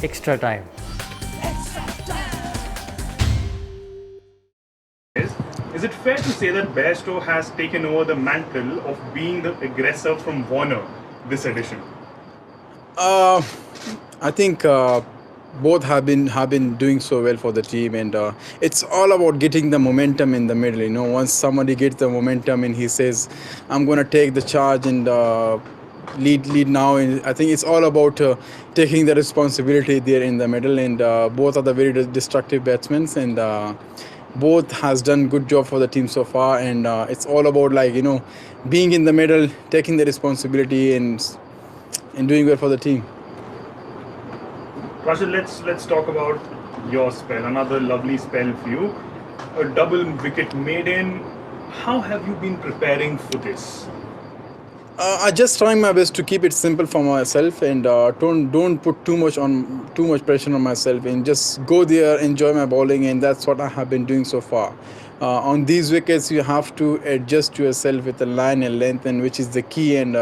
extra time. Is it fair to say that Bairstow has taken over the mantle of being the aggressor from Warner this edition? I think both have been doing so well for the team, and it's all about getting the momentum in the middle. You know, once somebody gets the momentum and he says, "I'm going to take the charge and lead now," and I think it's all about taking the responsibility there in the middle. And both are the very destructive batsmen, and both has done good job for the team so far. And it's all about being in the middle, taking the responsibility, and doing well for the team. Rashid, let's talk about your spell. Another lovely spell for you. A double wicket maiden. How have you been preparing for this? I just trying my best to keep it simple for myself, and don't put too much pressure on myself, and just go there, enjoy my bowling, and that's what I have been doing so far. On these wickets, you have to adjust yourself with the line and length, and which is the key. And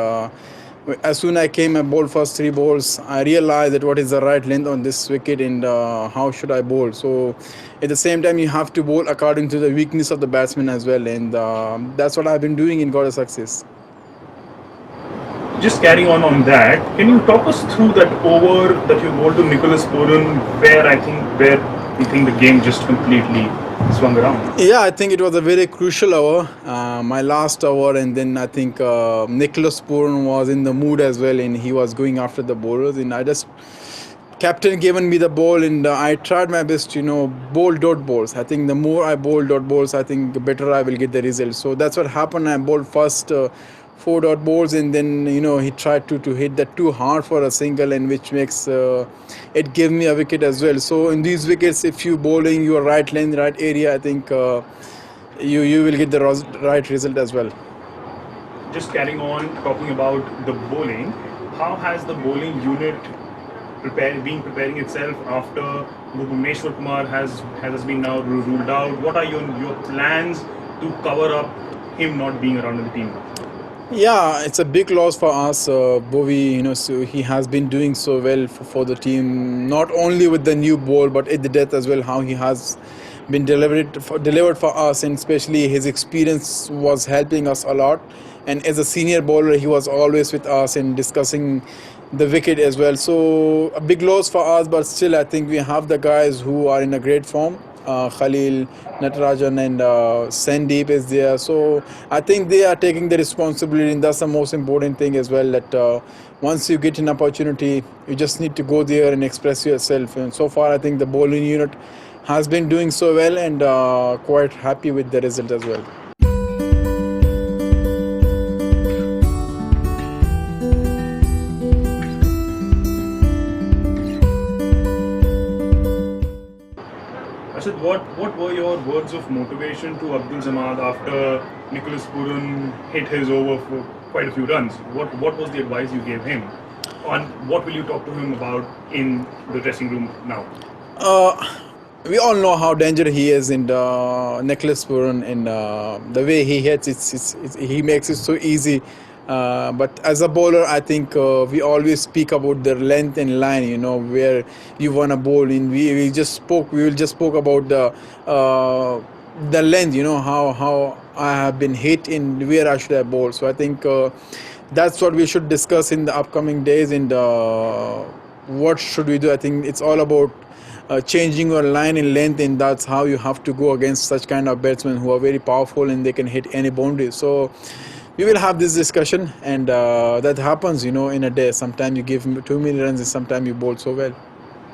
as soon as I came and bowled first three balls, I realized that what is the right length on this wicket, and how should I bowl. So at the same time, you have to bowl according to the weakness of the batsman as well, and that's what I've been doing and got a success. Just carrying on that, can you talk us through that over that you bowled to Nicholas Pooran, where you think the game just completely swung around? Yeah, I think it was a very crucial hour, my last hour, and then I think Nicholas Pooran was in the mood as well, and he was going after the bowlers, and I just captain given me the ball, and I tried my best to bowl dot balls. I think the more I bowl dot balls, I think the better I will get the result. So that's what happened. I bowled first four dot balls, and then he tried to hit that too hard for a single, and which makes it gave me a wicket as well. So in these wickets, if you bowling your right length, right area, I think you will get the right result as well. Just carrying on, talking about the bowling, how has the bowling unit been preparing itself after Bhuvneshwar Kumar has been now ruled out? What are your plans to cover up him not being around in the team? Yeah, it's a big loss for us. Bobby, so he has been doing so well for the team, not only with the new ball, but at the death as well, how he has been delivered for us, and especially his experience was helping us a lot. And as a senior bowler, he was always with us and discussing the wicket as well. So a big loss for us, but still, I think we have the guys who are in a great form. Khalil, Natarajan, and Sandeep is there. So I think they are taking the responsibility, and that's the most important thing as well. That once you get an opportunity, you just need to go there and express yourself. And so far, I think the bowling unit has been doing so well, and quite happy with the result as well. Rashid, what were your words of motivation to Abdul Samad after Nicholas Pooran hit his over for quite a few runs? What was the advice you gave him? On what will you talk to him about in the dressing room now? We all know how dangerous he is in Nicholas Pooran, and the way he hits, he makes it so easy. But as a bowler, I think we always speak about the length and line. Where you want to bowl in. We will just spoke about the length. How I have been hit in where I should have bowled. So I think that's what we should discuss in the upcoming days. And what should we do? I think it's all about changing your line in length, and that's how you have to go against such kind of batsmen who are very powerful and they can hit any boundary. So we will have this discussion, and that happens, in a day. Sometimes you give too many runs, and sometimes you bowl so well.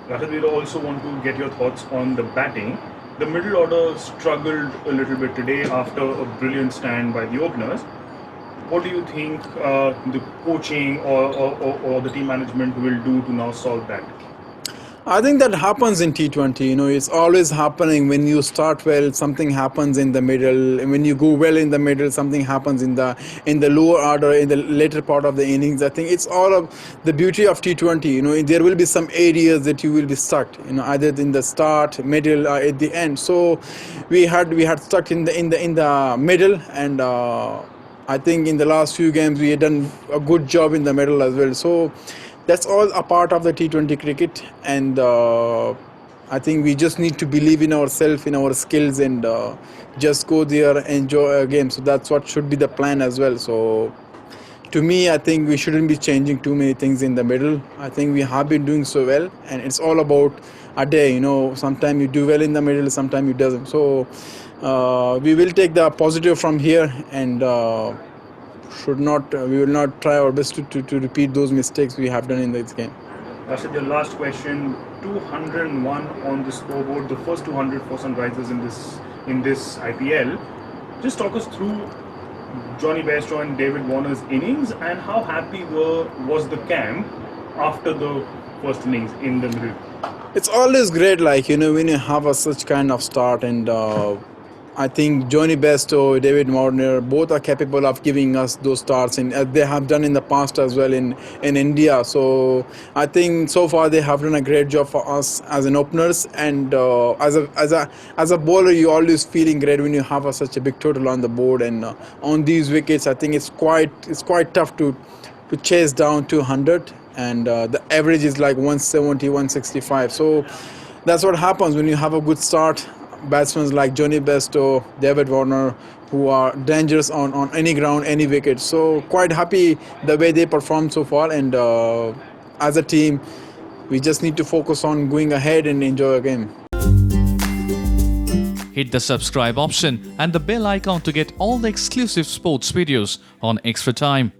Rashid, we also want to get your thoughts on the batting. The middle order struggled a little bit today after a brilliant stand by the openers. What do you think the coaching or the team management will do to now solve that? I think that happens in T20. It's always happening. When you start well, something happens in the middle, and when you go well in the middle, something happens in the lower order, in the later part of the innings. I think it's all of the beauty of T20. There will be some areas that you will be stuck. Either in the start, middle, or at the end. So we had stuck in the middle, and I think in the last few games we had done a good job in the middle as well. So that's all a part of the T20 cricket, and I think we just need to believe in ourselves, in our skills, and just go there, enjoy a game. So that's what should be the plan as well. So to me, I think we shouldn't be changing too many things in the middle. I think we have been doing so well, and it's all about a day. Sometimes you do well in the middle, sometimes you doesn't. So we will take the positive from here, and we will not try our best to repeat those mistakes we have done in this game. Rashid, your last question. 201 on the scoreboard, the first 200 for Sunrisers in this IPL. Just talk us through Johnny Bairstow and David Warner's innings, and how happy was the camp after the first innings in the middle? It's always great, when you have such kind of start, and I think Johnny Bairstow, David Warner, both are capable of giving us those starts, and they have done in the past as well in India. So I think so far they have done a great job for us as an openers, and as a bowler, you always feeling great when you have such a big total on the board, and on these wickets, I think it's quite tough to chase down 200, and the average is like 170, 165. So that's what happens when you have a good start. Batsmen like Johnny Bairstow, David Warner, who are dangerous on any ground, any wicket. So quite happy the way they performed so far, and as a team, we just need to focus on going ahead and enjoy a game. Hit the subscribe option and the bell icon to get all the exclusive sports videos on Extra Time.